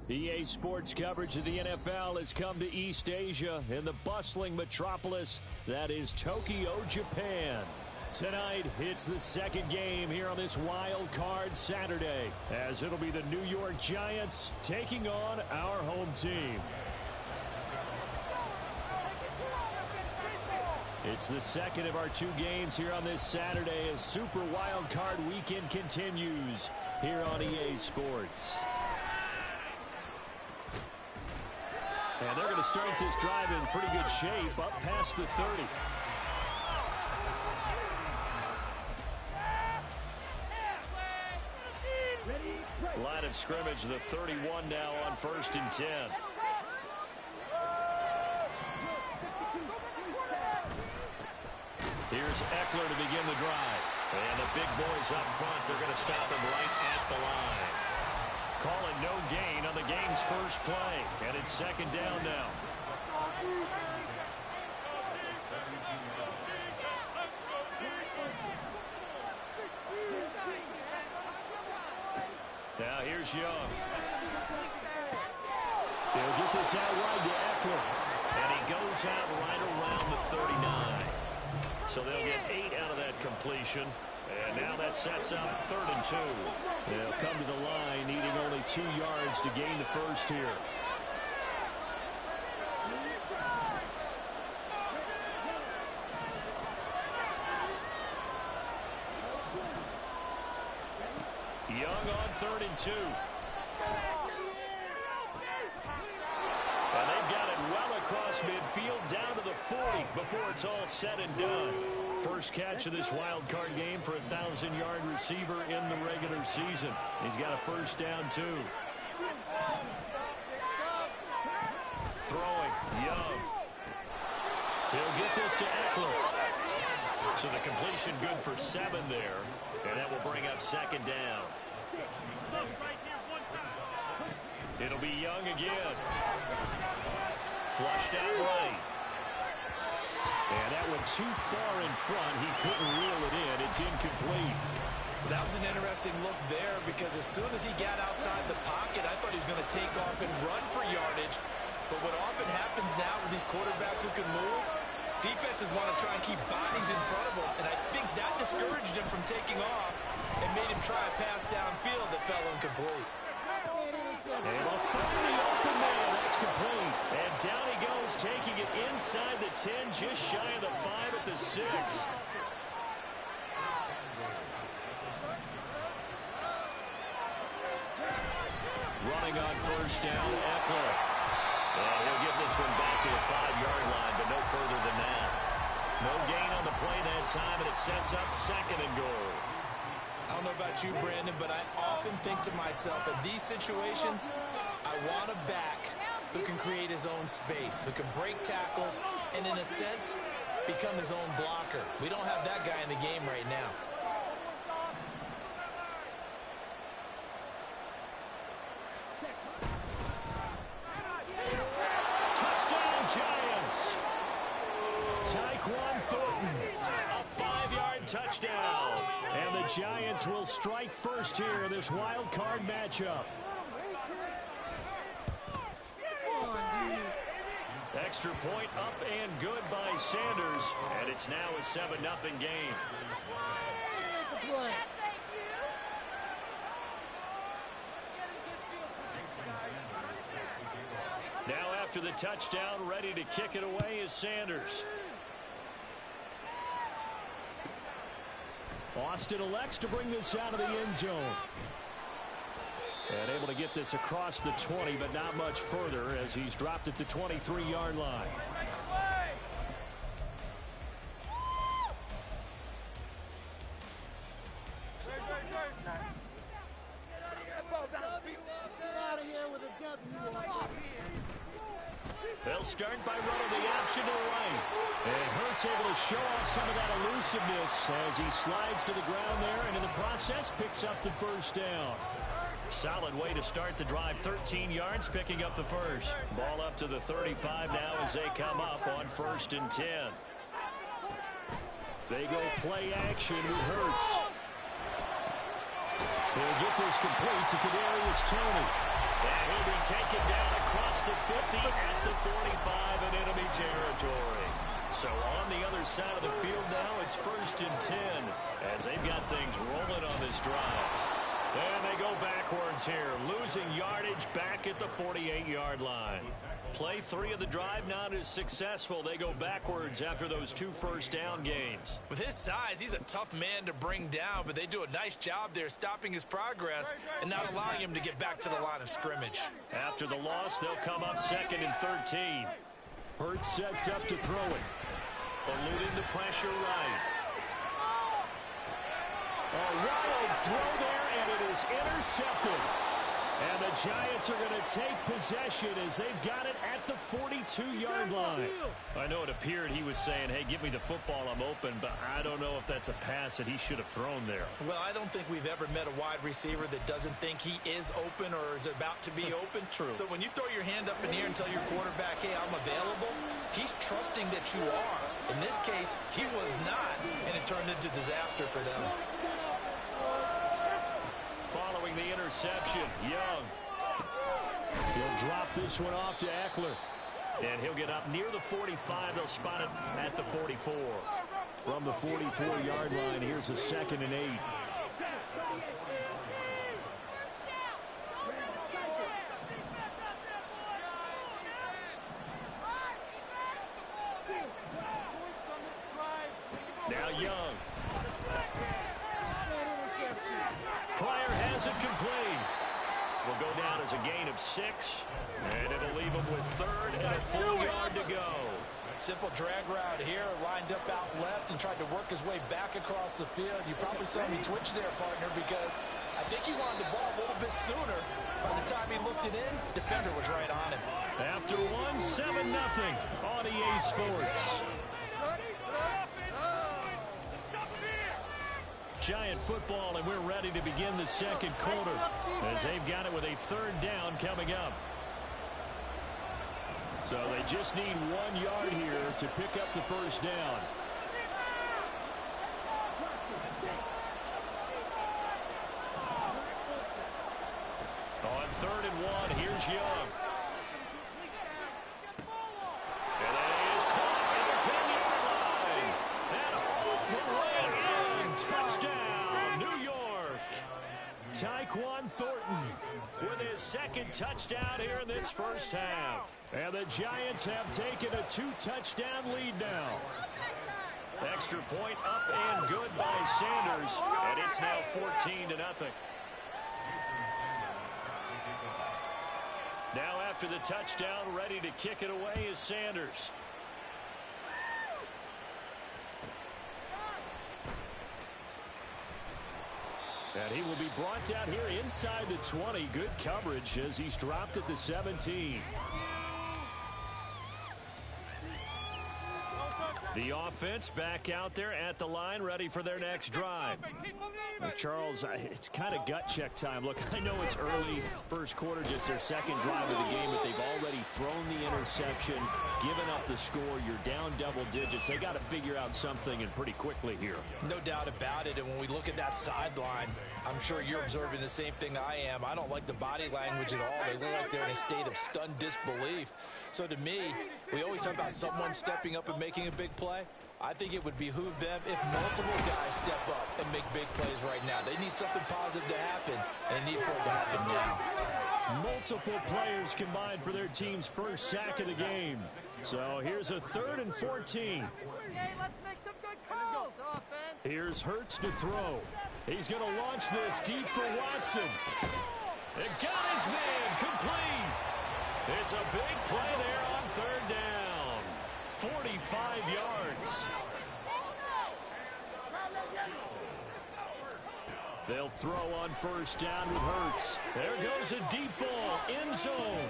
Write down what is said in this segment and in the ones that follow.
EA Sports coverage of the NFL has come to East Asia in the bustling metropolis that is Tokyo, Japan. Tonight, it's the second game here on this wild card Saturday, as it'll be the New York Giants taking on our home team. It's the second of our two games here on this Saturday as Super Wild Card Weekend continues here on EA Sports. And they're going to start this drive in pretty good shape, up past the 30. Line of scrimmage, the 31 now on 1st and 10. Here's Eckler to begin the drive. And the big boys up front, they're going to stop him right at the line. Calling no gain on the game's first play. And it's second down now. Now here's Young. He'll get this out wide to Eckler. And he goes out right around the 39. So they'll get 8 out of that completion. And now that sets up 3rd and 2. They'll come to the line needing only 2 yards to gain the first here. Young on 3rd and 2. And they've got it well across midfield down to the 40 before it's all said and done. First catch of this wild card game for a 1,000-yard receiver in the regular season. He's got a first down, too. Throwing, Young. He'll get this to Eckler. So the completion good for 7 there. And that will bring up 2nd down. It'll be Young again. Flushed out right. And that went too far in front. He couldn't reel it in. It's incomplete. That was an interesting look there because as soon as he got outside the pocket, I thought he was going to take off and run for yardage. But what often happens now with these quarterbacks who can move, defenses want to try and keep bodies in front of them. And I think that discouraged him from taking off and made him try a pass downfield that fell incomplete. Able to find the open man. That's complete. And down he goes, taking it inside the 10, just shy of the 5 at the 6. Running on first down, Eckler. And he'll get this one back to the 5-yard line, but no further than that. No gain on the play that time, and it sets up 2nd and goal. I don't know about you, Brandon, but I often think to myself, in these situations, I want a back who can create his own space, who can break tackles, and in a sense, become his own blocker. We don't have that guy in the game right now. Touchdown, Giants! Tyquan Thornton, a 5-yard touchdown. And the Giants will strike first here in this wild card matchup. Extra point up and good by Sanders. And it's now a 7-0 game. Now after the touchdown, ready to kick it away is Sanders. Austin elects to bring this out of the end zone. And able to get this across the 20, but not much further as he's dropped it to 23-yard line. They'll start by running the option to the right. And Hurts able to show off some of that elusiveness as he slides to the ground there, and in the process picks up the first down. Solid way to start the drive. 13 yards, picking up the first. Ball up to the 35 now as they come up on 1st and 10. They go play action with Hurts. He'll get this complete to Kadarius Toney. And he'll be taken down across the 50 at the 45 in enemy territory. So on the other side of the field now, it's 1st and 10 as they've got things rolling on this drive. And they go backwards here, losing yardage back at the 48-yard line. Play 3 of the drive not as successful. They go backwards after those 2 first-down gains. With his size, he's a tough man to bring down, but they do a nice job there stopping his progress and not allowing him to get back to the line of scrimmage. After the loss, they'll come up 2nd and 13. Hurts sets up to throw it. Eluding the pressure right. A wild throw there, and it is intercepted. And the Giants are going to take possession as they've got it at the 42-yard line. I know it appeared he was saying, hey, give me the football, I'm open, but I don't know if that's a pass that he should have thrown there. Well, I don't think we've ever met a wide receiver that doesn't think he is open or is about to be open. True. So when you throw your hand up in the air and tell your quarterback, hey, I'm available, he's trusting that you are. In this case, he was not, and it turned into disaster for them. Following the interception, Young. He'll drop this one off to Eckler. And he'll get up near the 45. They'll spot it at the 44. From the 44-yard line, here's a 2nd and 8. Now Young. Pryor has it complete. Will go down as a gain of 6. And it'll leave him with 3rd and a full yard to go. Simple drag route here, lined up out left and tried to work his way back across the field. You probably saw me twitch there, partner, because I think he wanted the ball a little bit sooner. By the time he looked it in, defender was right on him. After 7-0 on EA Sports. Giant football, and we're ready to begin the 2nd quarter as they've got it with a 3rd down coming up. So they just need 1 yard here to pick up the 1st down. On 3rd and 1, here's Young. And that is caught at the 10-yard line. And all the way in. Touchdown, New York. Tyquan Thornton with his 2nd touchdown here in this first half. And the Giants have taken a 2-touchdown lead now. Extra point up and good by Sanders. And it's now 14-0. Now after the touchdown, ready to kick it away is Sanders. And he will be brought down here inside the 20. Good coverage as he's dropped at the 17. The offense back out there at the line, ready for their next drive. Now, Charles, it's kind of gut check time. Look, I know it's early, first quarter, just their 2nd drive of the game, but they've already thrown the interception, given up the score. You're down double digits. They got to figure out something, and pretty quickly here. No doubt about it, and when we look at that sideline, I'm sure you're observing the same thing I am. I don't like the body language at all. They look like they're in a state of stunned disbelief. So to me, we always talk about someone stepping up and making a big play. I think it would behoove them if multiple guys step up and make big plays right now. They need something positive to happen, and they need for it to happen now. Multiple players combined for their team's first sack of the game. So here's a 3rd and 14. Okay, let's make some good calls, offense. Here's Hurts to throw. He's going to launch this deep for Watson. It got his man complete. It's a big play there on 3rd down. 45 yards. They'll throw on 1st down with Hurts. There goes a deep ball, end zone.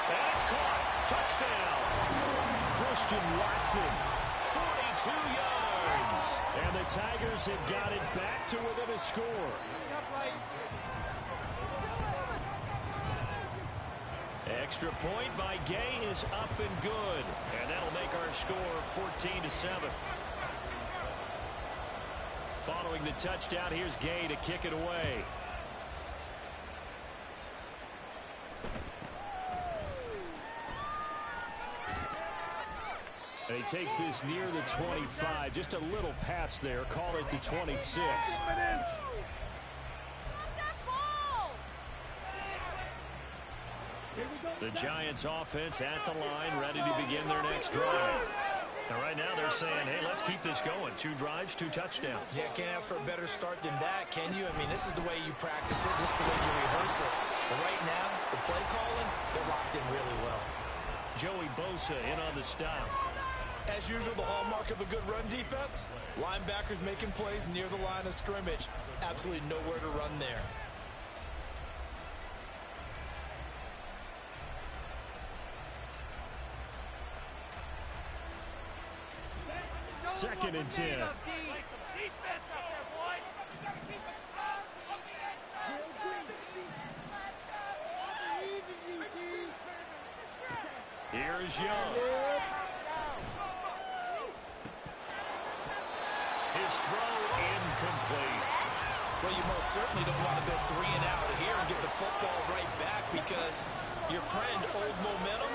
And it's caught. Touchdown. Christian Watson, 42 yards. And the Tigers have got it back to within a score. Extra point by Gay is up and good. And that'll make our score 14-7. Following the touchdown, here's Gay to kick it away. He takes this near the 25. Just a little pass there. Call it the 26. The Giants offense at the line, ready to begin their next drive. And right now they're saying, hey, let's keep this going. 2 drives, 2 touchdowns. Yeah, can't ask for a better start than that, can you? I mean, this is the way you practice it. This is the way you rehearse it. But right now, the play calling, they're locked in really well. Joey Bosa in on the stop. As usual, the hallmark of a good run defense, linebackers making plays near the line of scrimmage. Absolutely nowhere to run there. Second and 10. Here's Young. His throw incomplete. Well, you most certainly don't want to go 3 and out here and get the football right back because your friend, Old Momentum,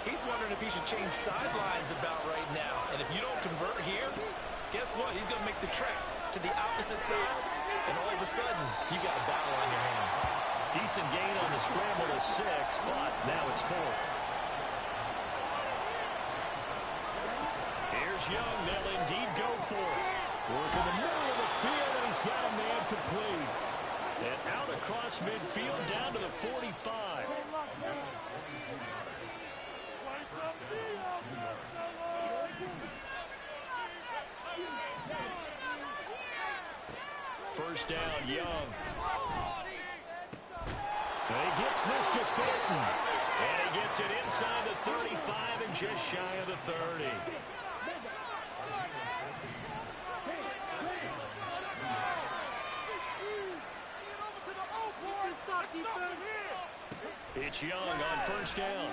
he's wondering if he should change sidelines about right now. And if you don't convert here, guess what? He's going to make the trek to the opposite side, and all of a sudden, you got a battle on your hands. Decent gain on the scramble to 6, but now it's 4th. Here's Young. They'll indeed go for it. Work in the middle of the field, and he's got a man complete. And out across midfield, down to the 45. First down, Young. And he gets this to Thornton. And he gets it inside the 35 and just shy of the 30. It's Young on first down.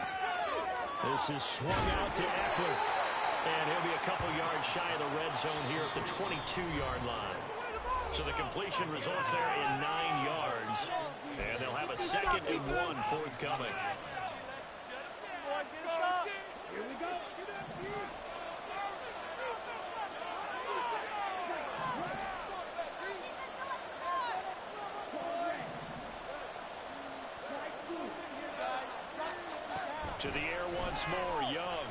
This is swung out to Eckler. And he'll be a couple yards shy of the red zone here at the 22-yard line. So the completion results there in 9 yards. And they'll have a 2nd and 1 forthcoming. Here we go. To the air once more, Young.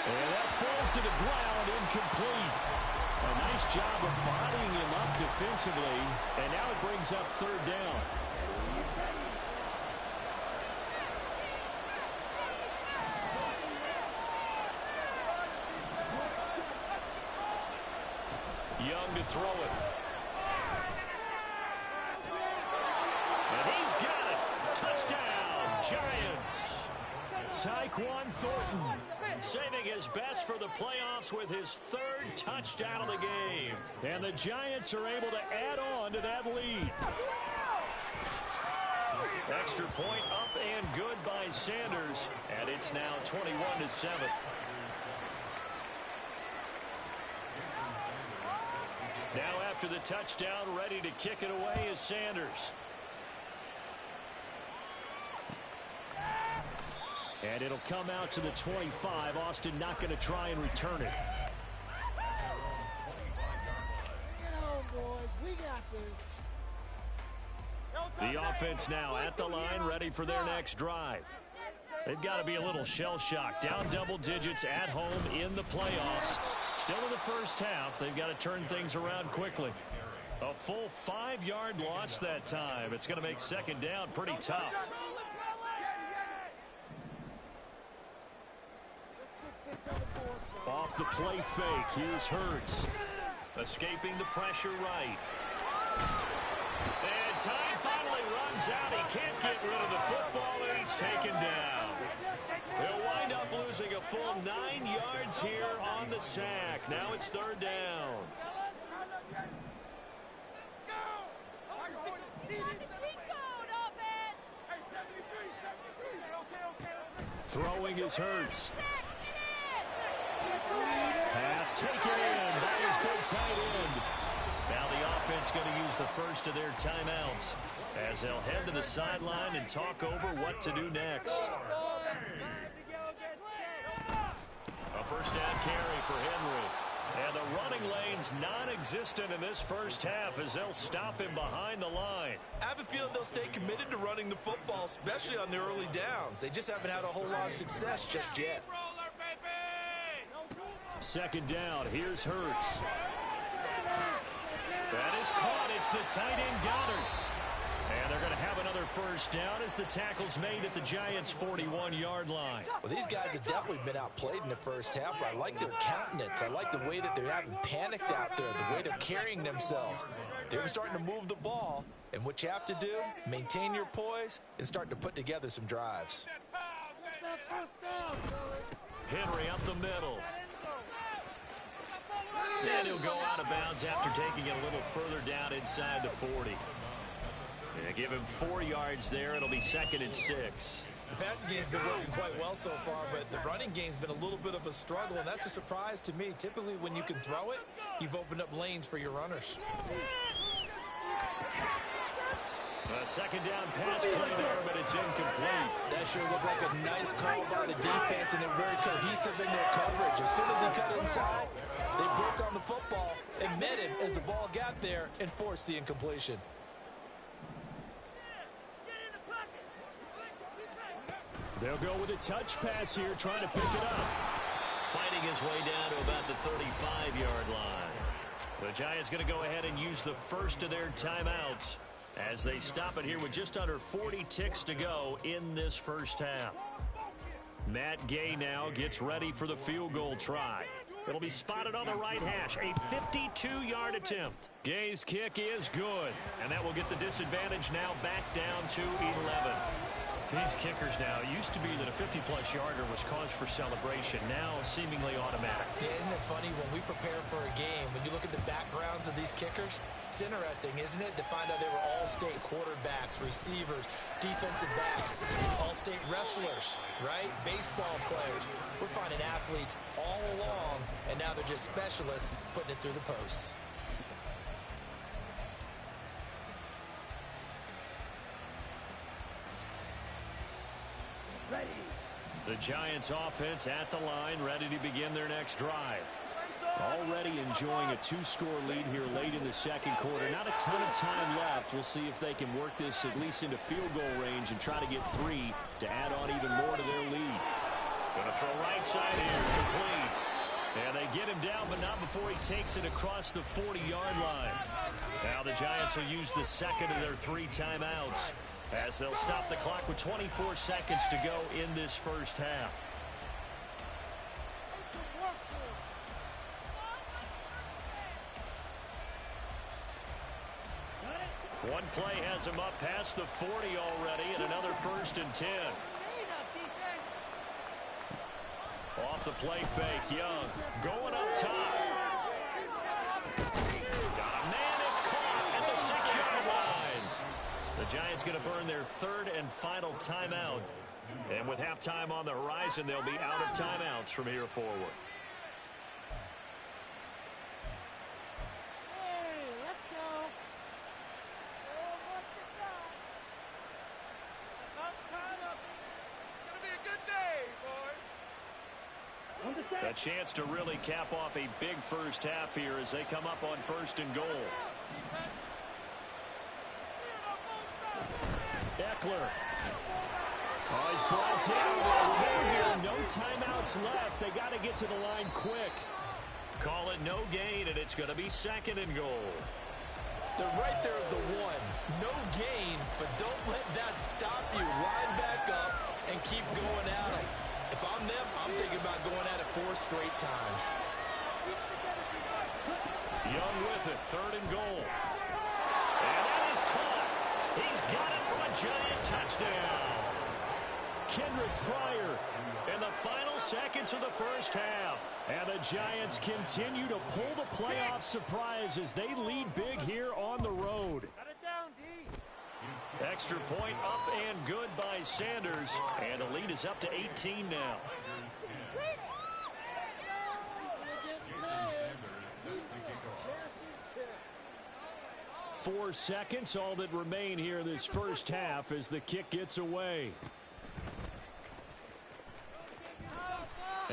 And that falls to the ground, incomplete. A nice job of bodying him up defensively, and now it brings up 3rd down. Young to throw it. And he's got it. Touchdown, Giants. Tyquan Thornton saving his best for the playoffs with his 3rd touchdown of the game. And the Giants are able to add on to that lead. Extra point up and good by Sanders. And it's now 21-7. Now after the touchdown, ready to kick it away is Sanders. And it'll come out to the 25. Austin not going to try and return it. Get home, boys. We got this. The offense now at the line, ready for their next drive. They've got to be a little shell-shocked. Down double digits at home in the playoffs. Still in the first half. They've got to turn things around quickly. A full 5-yard loss that time. It's going to make 2nd down pretty tough. Off the play fake. Here's Hurts. Escaping the pressure right. And time finally runs out. He can't get rid of the football, and he's taken down. They'll wind up losing a full 9 yards here on the sack. Now it's 3rd down. Throwing is Hurts. Pass taken in by his big tight end. Now the offense going to use the first of their timeouts as they'll head to the sideline and talk over what to do next. first down carry for Henry. And the running lane's non-existent in this first half as they'll stop him behind the line. I have a feeling they'll stay committed to running the football, especially on the early downs. They just haven't had a whole lot of success just yet. Second down, here's Hurts. That is caught. It's the tight end Goddard. And they're going to have another first down as the tackle's made at the Giants' 41-yard line. Well, these guys have definitely been outplayed in the first half, but I like their countenance. I like the way that they haven't panicked out there, the way they're carrying themselves. They're starting to move the ball, and what you have to do, maintain your poise and start to put together some drives. Henry up the middle. And he'll go out of bounds after taking it a little further down inside the 40. Yeah, give him 4 yards there. It'll be 2nd and 6. The passing game's been working quite well so far, but the running game's been a little bit of a struggle, and that's a surprise to me. Typically, when you can throw it, you've opened up lanes for your runners. A second down pass play there, but it's incomplete. That sure looked like a nice call by the defense, and they're very cohesive in their coverage. As soon as he cut inside, they broke on the football and met him as the ball got there and forced the incompletion. They'll go with a touch pass here, trying to pick it up. Fighting his way down to about the 35-yard line. The Giants going to go ahead and use the first of their timeouts as they stop it here with just under 40 ticks to go in this first half. Matt Gay now gets ready for the field goal try. It'll be spotted on the right hash, a 52-yard attempt. Gay's kick is good, and that will get the disadvantage now back down to 11. These kickers now, it used to be that a 50-plus yarder was cause for celebration, now seemingly automatic. Yeah, isn't it funny when we prepare for a game, when you look at the backgrounds of these kickers, it's interesting, isn't it, to find out they were all-state quarterbacks, receivers, defensive backs, all-state wrestlers, right? Baseball players. We're finding athletes all along, and now they're just specialists putting it through the posts. The Giants offense at the line, ready to begin their next drive. Already enjoying a 2-score lead here late in the second quarter. Not a ton of time left. We'll see if they can work this at least into field goal range and try to get 3 to add on even more to their lead. Going to throw right side here, complete. And they get him down, but not before he takes it across the 40-yard line. Now the Giants will use the second of their 3 timeouts, as they'll stop the clock with 24 seconds to go in this first half. One play has him up past the 40 already, and another 1st and 10. Off the play fake, Young going up top. Got a man, it's caught at the 6-yard line. The Giants going to burn their 3rd and final timeout. And with halftime on the horizon, they'll be out of timeouts from here forward. Hey, let's go. It's gonna be a good day, boys. A chance to really cap off a big first half here as they come up on 1st and goal. Eckler. Oh, he's brought down. No timeouts left. They got to get to the line quick. Call it no gain, and it's going to be 2nd and goal. They're right there at the 1. No gain, but don't let that stop you. Line back up and keep going at them. If I'm them, I'm thinking about going at it 4 straight times. Young with it, 3rd and goal. And that is caught. He's got it for a Giant touchdown. Kendrick Pryor in the final seconds of the first half. And the Giants continue to pull the playoff surprise as they lead big here on the road. Got it down, D. Extra point up and good by Sanders. And the lead is up to 18 now. 4 seconds, all that remain here in this first half as the kick gets away.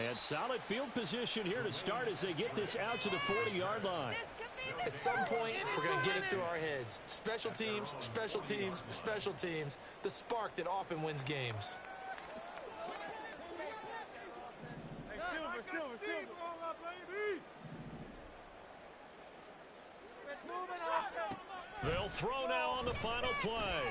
And solid field position here to start as they get this out to the 40-yard line. At some point, we're going to get it through our heads. Special teams, special teams, special teams. The spark that often wins games. They'll throw now on the final play.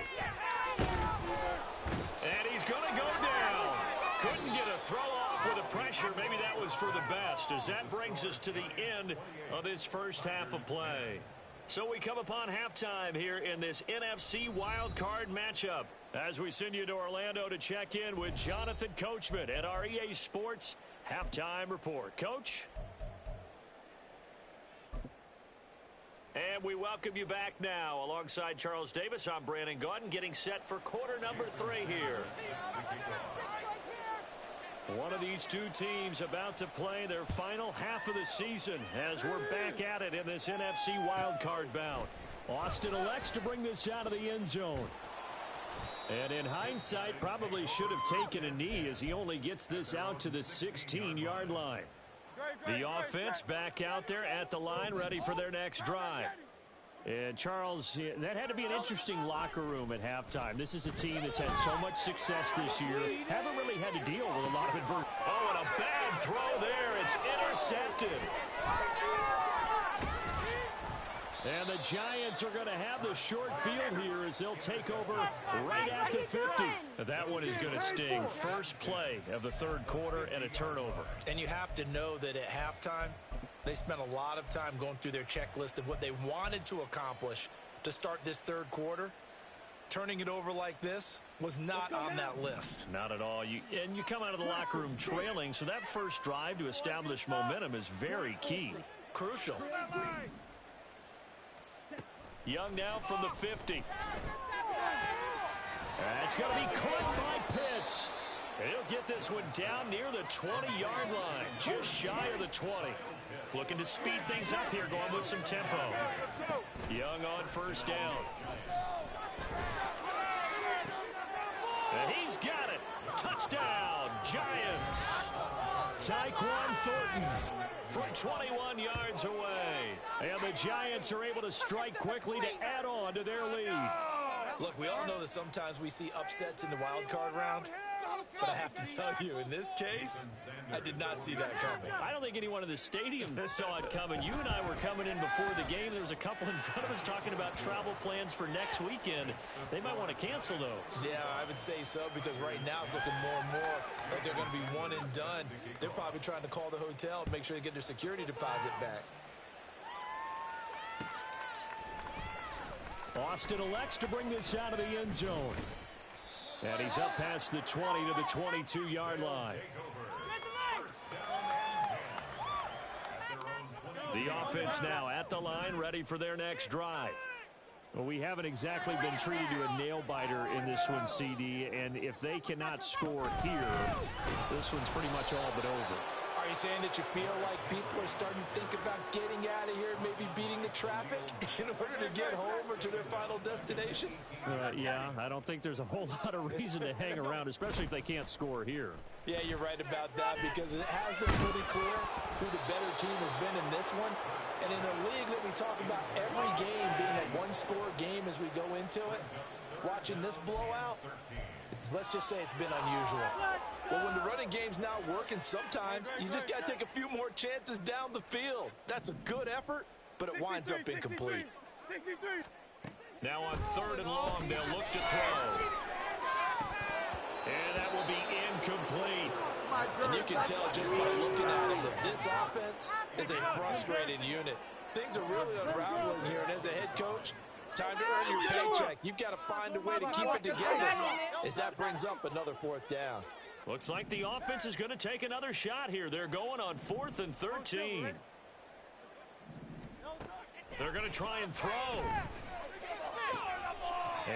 And he's going to go down. Couldn't get a throw off with the pressure. Maybe that was for the best, as that brings us to the end of this first half of play. So we come upon halftime here in this NFC wildcard matchup, as we send you to Orlando to check in with Jonathan Coachman at our EA Sports Halftime Report. Coach? And we welcome you back now. Alongside Charles Davis, I'm Brandon Gaudin, getting set for quarter number 3 here. One of these two teams about to play their final half of the season as we're back at it in this NFC wildcard bout. Austin elects to bring this out of the end zone. And in hindsight, probably should have taken a knee as he only gets this out to the 16-yard line. The offense back out there at the line, ready for their next drive. And Charles, that had to be an interesting locker room at halftime. This is a team that's had so much success this year. Haven't really had to deal with a lot of adversity. Oh, and a bad throw there. It's intercepted. And the Giants are going to have the short field here as they'll take over right at the 50. That one is going to sting. First play of the third quarter and a turnover. And you have to know that at halftime, they spent a lot of time going through their checklist of what they wanted to accomplish to start this third quarter. Turning it over like this was not on that list. Not at all. You come out of the locker room trailing, so that first drive to establish momentum is very key. Crucial. Young now from the 50. That's going to be caught by Pitts. And he'll get this one down near the 20-yard line, just shy of the 20. Looking to speed things up here, going with some tempo. Young on first down. And he's got it. Touchdown, Giants. Tyquan Thornton from 21 yards away. And the Giants are able to strike quickly to add on to their lead. Look, we all know that sometimes we see upsets in the wild card round. But I have to tell you, in this case, I did not see that coming. I don't think anyone in the stadium saw it coming. You and I were coming in before the game. There was a couple in front of us talking about travel plans for next weekend. They might want to cancel those. Yeah, I would say so, because right now it's looking more and more like they're going to be one and done. They're probably trying to call the hotel and make sure they get their security deposit back. Austin elects to bring this out of the end zone. And he's up past the 20 to the 22-yard line. The offense now at the line, ready for their next drive. Well, we haven't exactly been treated to a nail-biter in this one, CD, and if they cannot score here, this one's pretty much all but over. Are you saying that you feel like people are starting to think about getting out of here and maybe beating the traffic in order to get home or to their final destination? Yeah, I don't think there's a whole lot of reason to hang around, especially if they can't score here. Yeah, you're right about that, because it has been pretty clear who the better team has been in this one. And in a league that we talk about every game being a one-score game as we go into it, watching this blowout, let's just say it's been unusual. Well, when the running game's not working, sometimes you just got to take a few more chances down the field. That's a good effort, but it winds up incomplete. Now on third and long, they'll look to throw. And that will be incomplete. And you can tell just by looking at it that this offense is a frustrated unit. Things are really unraveling here, and as a head coach, time to earn your paycheck. You've got to find a way to keep it together as that brings up another fourth down. Looks like the offense is going to take another shot here. They're going on 4th and 13. They're going to try and throw.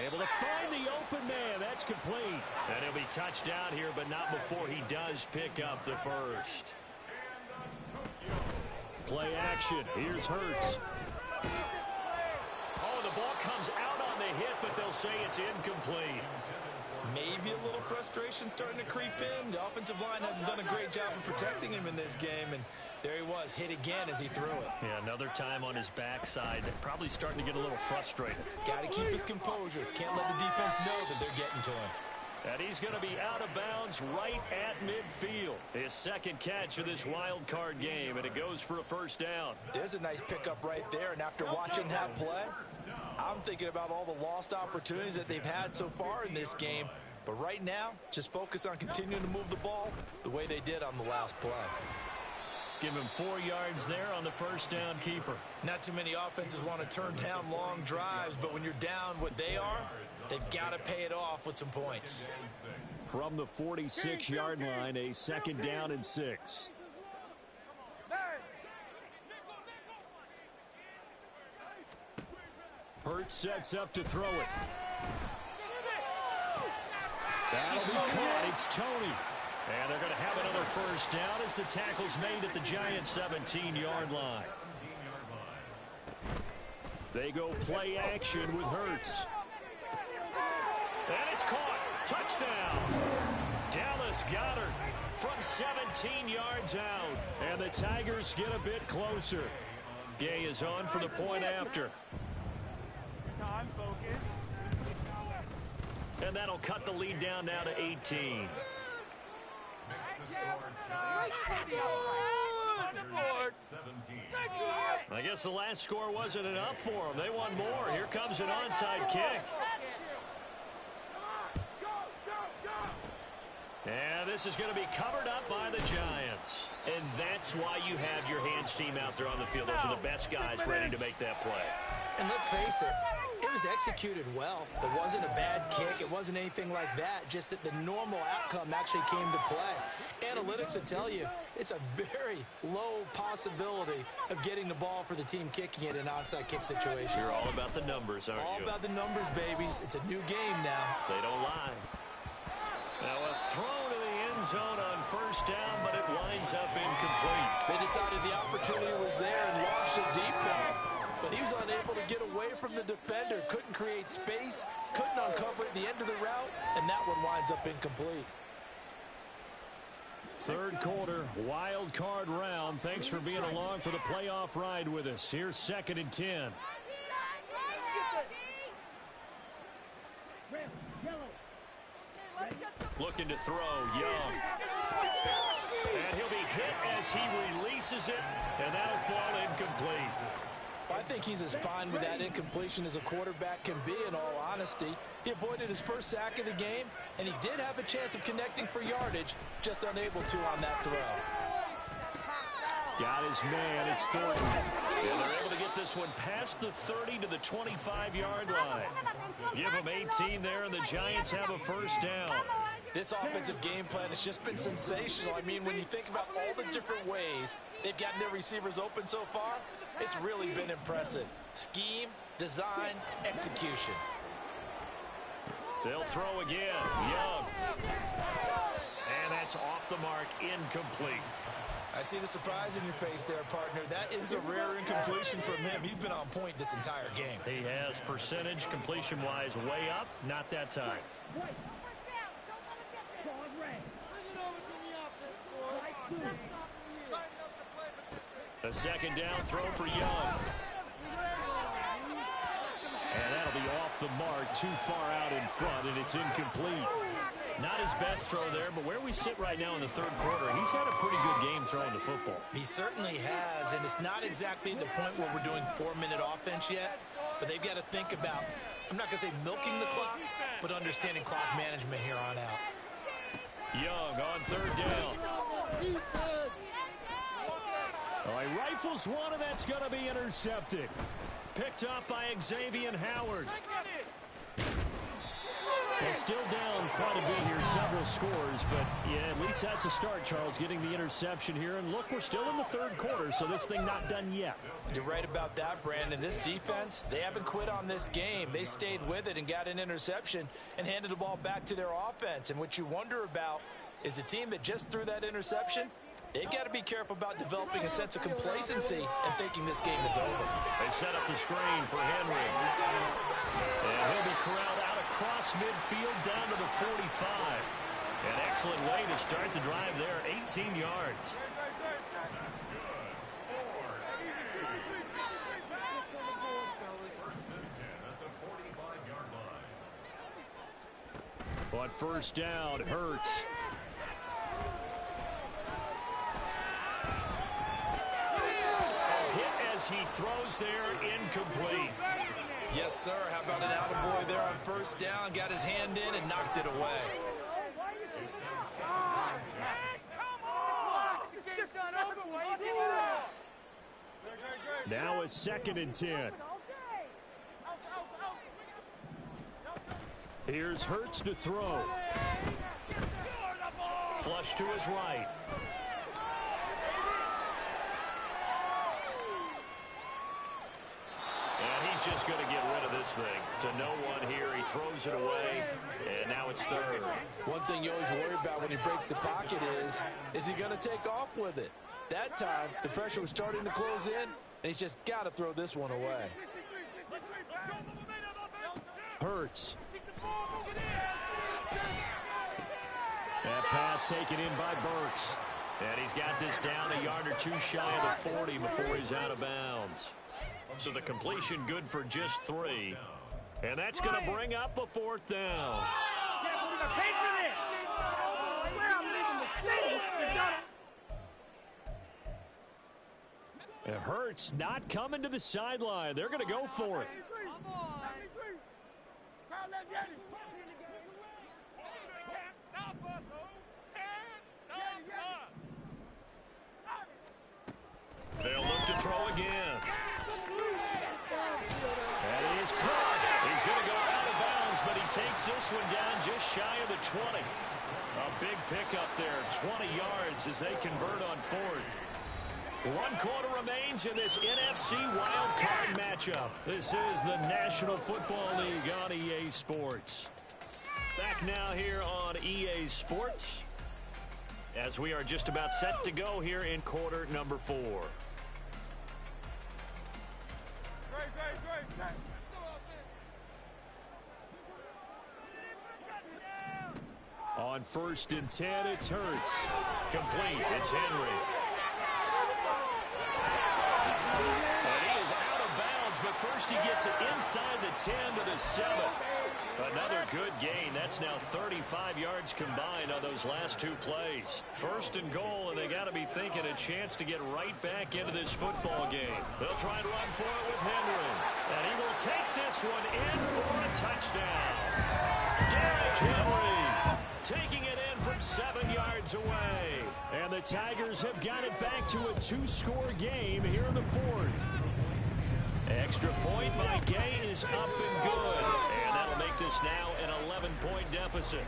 Able to find the open man. That's complete. And he'll be touched down here, but not before he does pick up the first. Play action. Here's Hurts. Oh, the ball comes out on the hit, but they'll say it's incomplete. Maybe a little frustration starting to creep in. The offensive line hasn't done a great job of protecting him in this game, and there he was, hit again as he threw it. Yeah, another time on his backside, probably starting to get a little frustrated. Got to keep his composure. Can't let the defense know that they're getting to him. And he's going to be out of bounds right at midfield. His second catch of this wild card game, and it goes for a first down. There's a nice pickup right there, and after watching that play, I'm thinking about all the lost opportunities that they've had so far in this game. But right now, just focus on continuing to move the ball the way they did on the last play. Give him 4 yards there on the first down keeper. Not too many offenses want to turn down long drives, but when you're down what they are, they've got to pay it off with some points. From the 46-yard line, a second down and 6. Hurts sets up to throw it. That'll be caught. It's Tony. And they're going to have another first down as the tackle's made at the Giants' 17-yard line. They go play action with Hurts. And it's caught. Touchdown. Dallas Goedert from 17 yards out. And the Tigers get a bit closer. Gay is on for the point after. Time, focus. And that'll cut the lead down now to 18. I guess the last score wasn't enough for them. They want more. Here comes an onside kick. And this is going to be covered up by the Giants. And that's why you have your hands team out there on the field. Those are the best guys ready to make that play. And let's face it, it was executed well. It wasn't a bad kick. It wasn't anything like that. Just that the normal outcome actually came to play. Analytics will tell you it's a very low possibility of getting the ball for the team kicking it in an onside kick situation. You're all about the numbers, aren't you? All about the numbers, baby. It's a new game now. They don't lie. Now a throw to the end zone on first down, but it winds up incomplete. They decided the opportunity was there and launched it deep there. But he was unable to get away from the defender. Couldn't create space. Couldn't uncover at the end of the route. And that one winds up incomplete. Third quarter, wild card round. Thanks for being along for the playoff ride with us. Here's 2nd and 10. Looking to throw, Young. And he'll be hit as he releases it, and that'll fall incomplete. I think he's as fine with that incompletion as a quarterback can be, in all honesty. He avoided his first sack of the game, and he did have a chance of connecting for yardage, just unable to on that throw. Got his man. It's Thornton. And they're able to get this one past the 30 to the 25-yard line. Give them 18 there, and the Giants have a first down. This offensive game plan has just been sensational. I mean, when you think about all the different ways they've gotten their receivers open so far, it's really been impressive. Scheme, design, execution. They'll throw again. Young. And that's off the mark, incomplete. I see the surprise in your face there, partner. That is a rare incompletion from him. He's been on point this entire game. He has percentage completion-wise way up. Not that time. A second down throw for Young. And that'll be off the mark, too far out in front, and it's incomplete. Not his best throw there, but where we sit right now in the third quarter, he's had a pretty good game throwing the football. He certainly has, and it's not exactly at the point where we're doing 4-minute offense yet, but they've got to think about, I'm not going to say milking the clock, but understanding clock management here on out. Young on third down. Oh, he rifles one, and that's going to be intercepted. Picked up by Xavier Howard. Well, still down quite a bit here, several scores, but yeah, at least that's a start, Charles, getting the interception here. And look, we're still in the third quarter, so this thing not done yet. You're right about that, Brandon. This defense, they haven't quit on this game. They stayed with it and got an interception and handed the ball back to their offense. And what you wonder about is the team that just threw that interception, they've got to be careful about developing a sense of complacency and thinking this game is over. They set up the screen for Henry. And he'll be corralled out across across midfield down to the 45. An excellent way to start the drive there, 18 yards. On first down, Hurts. As he throws there, incomplete. Yes, sir. How about an attaboy there on first down? Got his hand in and knocked it away. Now a 2nd and 10. Here's Hurts to throw. Flush to his right. He's just going to get rid of this thing. To no one here. He throws it away, and now it's 3rd. One thing you always worry about when he breaks the pocket is he going to take off with it? That time, the pressure was starting to close in, and he's just got to throw this one away. Hurts. That pass taken in by Burks. And he's got this down a yard or 2 shy of the 40 before he's out of bounds. So the completion good for just 3. And that's going to bring up a 4th down. It hurts not coming to the sideline. They're going to go for it. They'll look to throw again. And he's caught. He's going to go out of bounds, but he takes this one down just shy of the 20. A big pickup there, 20 yards as they convert on 4th. 1 quarter remains in this NFC Wild Card matchup. This is the National Football League on EA Sports. Back now here on EA Sports as we are just about set to go here in quarter number 4. On 1st and 10, it's Hurts. Complete. It's Henry. And he is out of bounds, but first he gets it inside the 10 to the 7. Another good gain. That's now 35 yards combined on those last 2 plays. 1st and goal, and they got to be thinking a chance to get right back into this football game. They'll try and run for it with Henry. And he will take this one in for a touchdown. Derrick Henry taking it in from 7 yards away. And the Tigers have got it back to a 2-score game here in the 4th. Extra point by Gay is up and good. And that'll make this now an 11-point deficit.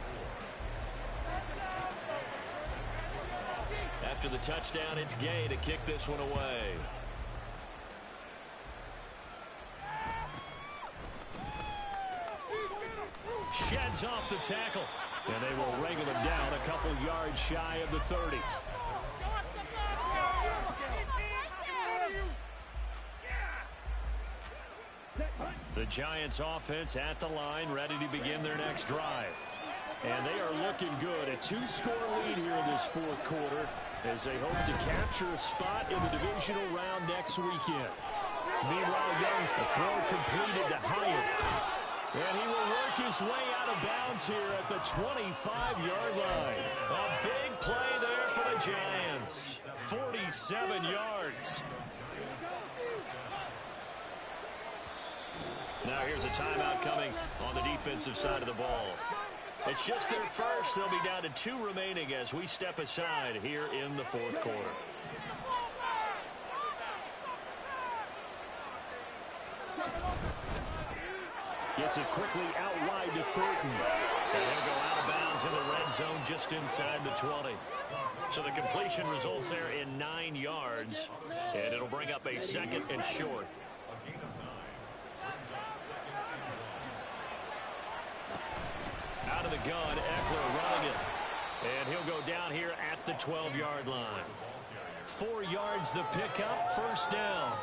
After the touchdown, it's Gay to kick this one away. Sheds off the tackle. And they will wrangle him down a couple yards shy of the 30. The Giants offense at the line, ready to begin their next drive. And they are looking good. A 2-score lead here in this 4th quarter as they hope to capture a spot in the divisional round next weekend. Meanwhile, Young's the throw completed to Hyatt. And he will work his way out of bounds here at the 25-yard line. A big play there for the Giants. 47 yards. Now here's a timeout coming on the defensive side of the ball. It's just their first. They'll be down to 2 remaining as we step aside here in the 4th quarter. Gets it quickly out wide to Thornton. And he'll go out of bounds in the red zone just inside the 20. So the completion results there in 9 yards. And it'll bring up a 2nd and short. Out of the gun, Eckler running it. And he'll go down here at the 12-yard line. 4 yards the pickup, 1st down.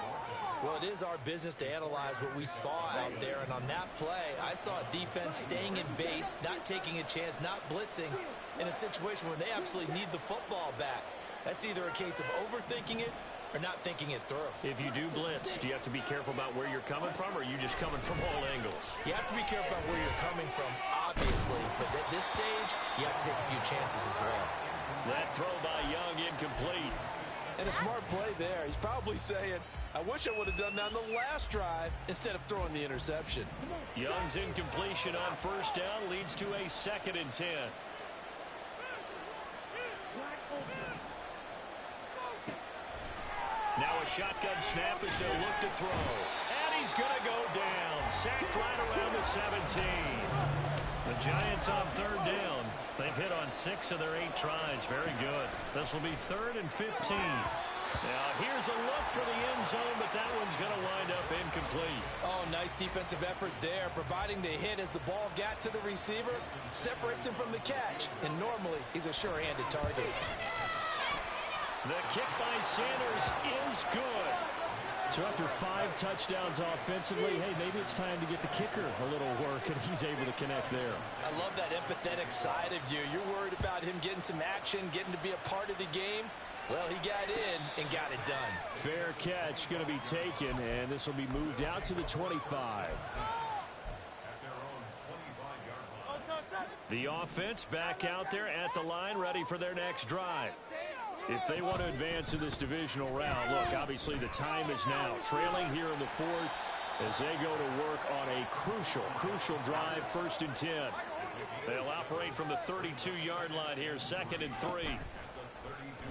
Well, it is our business to analyze what we saw out there, and on that play, I saw a defense staying in base, not taking a chance, not blitzing, in a situation where they absolutely need the football back. That's either a case of overthinking it or not thinking it through. If you do blitz, do you have to be careful about where you're coming from, or are you just coming from all angles? You have to be careful about where you're coming from, obviously, but at this stage, you have to take a few chances as well. That throw by Young incomplete. And a smart play there. He's probably saying, I wish I would have done that on the last drive instead of throwing the interception. Young's incompletion on first down leads to a 2nd and 10. Now a shotgun snap as they'll look to throw. And he's going to go down. Sacked right around the 17. The Giants on 3rd down. They've hit on 6 of their 8 tries. Very good. This will be 3rd and 15. Now here's a look for the end zone, but that one's going to wind up incomplete. Oh, nice defensive effort there, providing the hit as the ball got to the receiver, separates him from the catch, and normally he's a sure-handed target. The kick by Sanders is good. So after 5 touchdowns offensively, hey, maybe it's time to get the kicker a little work, and he's able to connect there. I love that empathetic side of you. You're worried about him getting some action, getting to be a part of the game. Well, he got in and got it done. Fair catch going to be taken, and this will be moved out to the 25. The offense back out there at the line, ready for their next drive. If they want to advance in this divisional round, look, obviously the time is now. Trailing here in the 4th as they go to work on a crucial drive, 1st and 10. They'll operate from the 32-yard line here, 2nd and 3.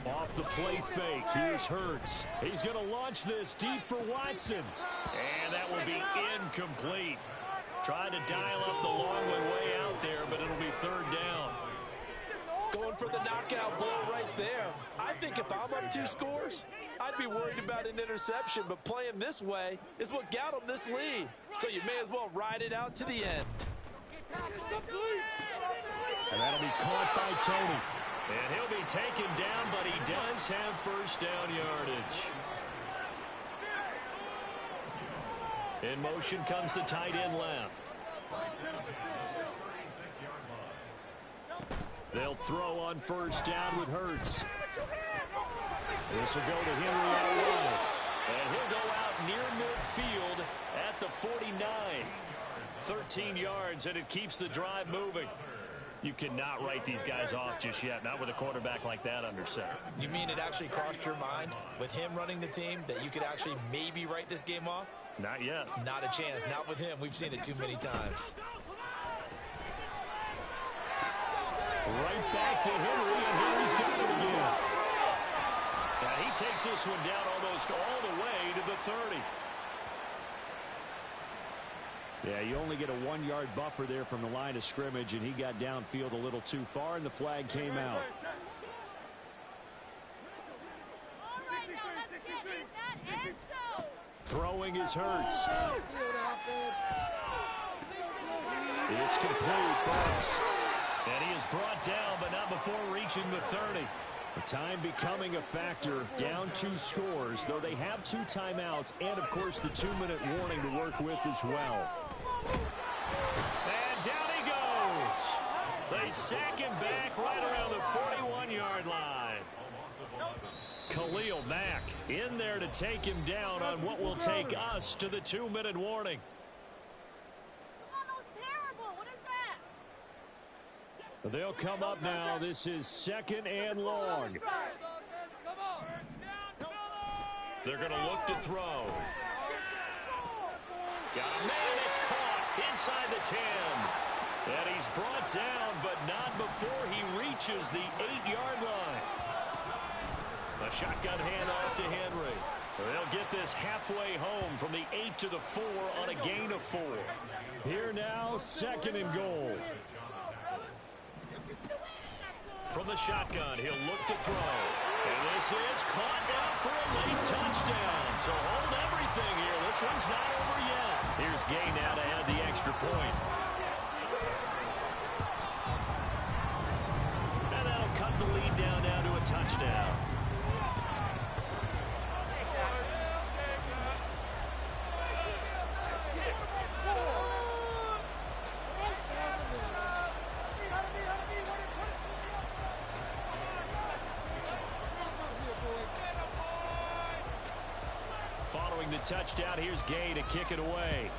Off the play fake, here's Hurts. He's going to launch this deep for Watson. And that will be incomplete. Tried to dial up the long one way out there, but it'll be 3rd down. Going for the knockout blow right there. I think if I'm up 2 scores, I'd be worried about an interception, but playing this way is what got them this lead. So you may as well ride it out to the end. And that'll be caught by Tony. And he'll be taken down, but he does have 1st down yardage. In motion comes the tight end left. They'll throw on 1st down with Hurts. This will go to Henry out wide. And he'll go out near midfield at the 49. 13 yards, and it keeps the drive moving. You cannot write these guys off just yet, not with a quarterback like that under center. You mean it actually crossed your mind with him running the team that you could actually maybe write this game off? Not yet. Not a chance. Not with him. We've seen it too many times. Right back to Henry, and Henry's got it again. And he takes this one down almost all the way to the 30. Yeah, you only get a 1-yard buffer there from the line of scrimmage, and he got downfield a little too far, and the flag came out. All right, now let's get in that end zone. Throwing his Hurts. It's complete. Bumps. And he is brought down, but not before reaching the 30. The time becoming a factor, down 2 scores, though they have 2 timeouts and, of course, the 2-minute warning to work with as well. And down he goes. They sack him back right around the 41-yard line. Khalil Mack in there to take him down on what will take us to the 2-minute warning. They'll come up now. This is 2nd and long. They're going to look to throw. Got a man that's caught inside the 10. And he's brought down, but not before he reaches the 8-yard line. A shotgun handoff to Henry. They'll get this halfway home from the 8 to the 4 on a gain of 4. Here now, 2nd and goal. From the shotgun, he'll look to throw. And this is caught now for a late touchdown. So hold everything here. This one's not over yet. Here's Gay now to add the extra point. And that'll cut the lead down now to a touchdown. the touchdown. Here's Gay to kick it away.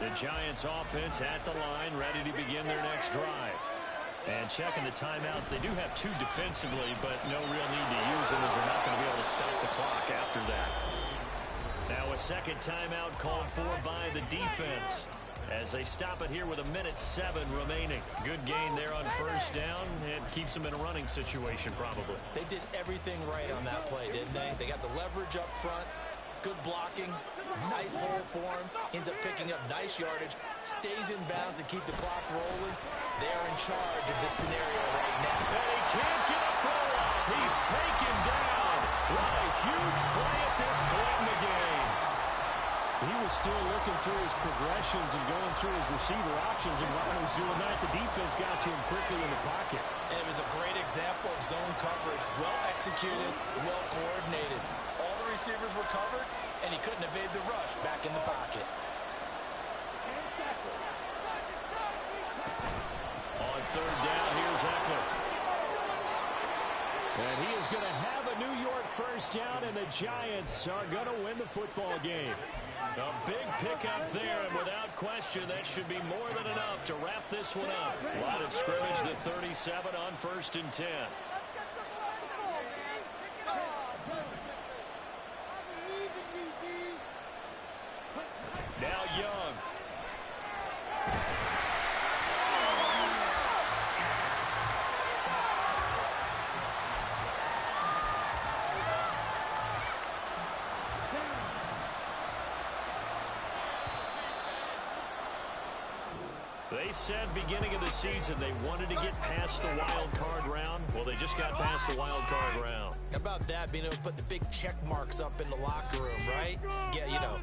The Giants offense at the line, ready to begin their next drive. And checking the timeouts, they do have 2 defensively, but no real need to use them as they're not going to be able to stop the clock after that. Now a second timeout called for by the defense as they stop it here with 1:07 remaining. Good gain there on first down. It keeps them in a running situation probably. They did everything right on that play, didn't they? They got the leverage up front. Good blocking, nice hole for him, ends up picking up nice yardage, stays in bounds and keep the clock rolling. They're in charge of this scenario right now. And he can't get a throw off. He's taken down. What a huge play at this point in the game. He was still looking through his progressions and going through his receiver options, and while he was doing that, the defense got to him quickly in the pocket. And it was a great example of zone coverage, well executed, well coordinated. Receivers were covered, and he couldn't evade the rush back in the pocket. On third down, here's Eckler. And he is going to have a New York first down, and the Giants are going to win the football game. A big pickup there, and without question, that should be more than enough to wrap this one up. Line of scrimmage, the 37 on 1st and 10. Now Young. They said beginning of the season they wanted to get past the wild card round. Well, they just got past the wild card round. How about that, being able to put the big check marks up in the locker room, right? Yeah, you know,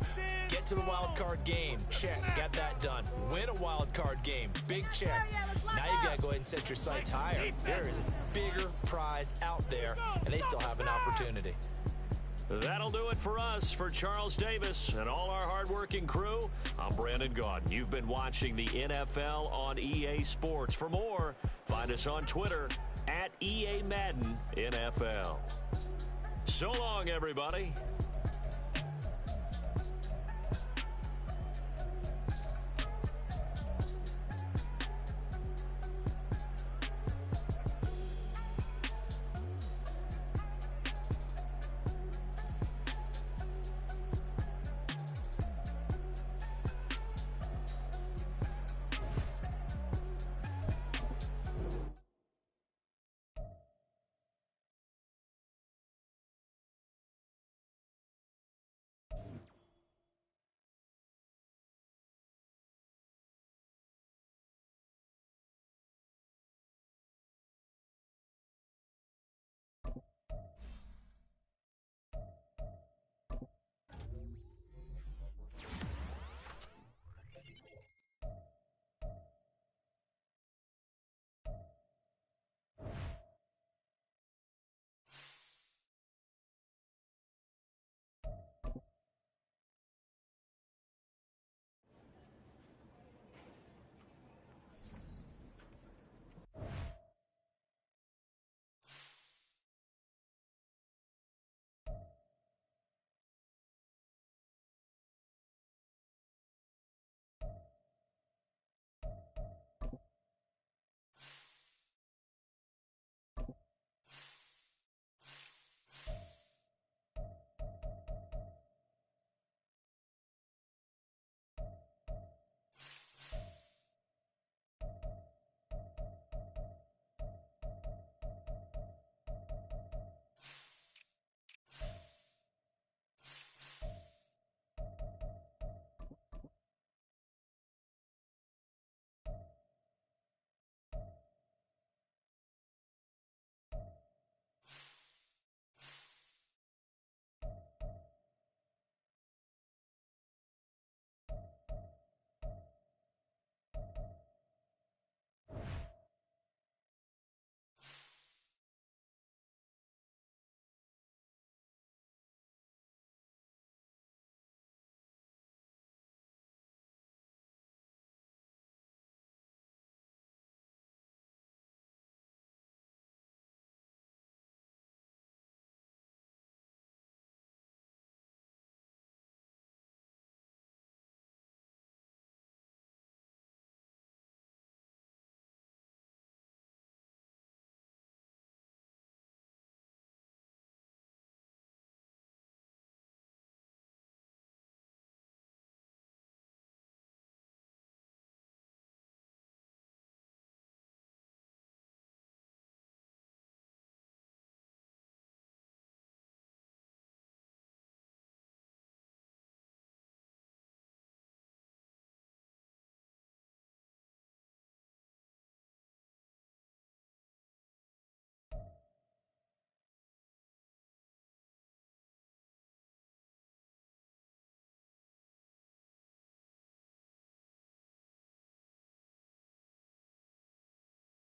get to the wild card game, check, got that done. Win a wild card game, big check. Now you got to go ahead and set your sights higher. There is a bigger prize out there, and they still have an opportunity. That'll do it for us. For Charles Davis and all our hardworking crew, I'm Brandon Gaudin. You've been watching the NFL on EA Sports. For more, find us on Twitter at EA Madden NFL. So long, everybody.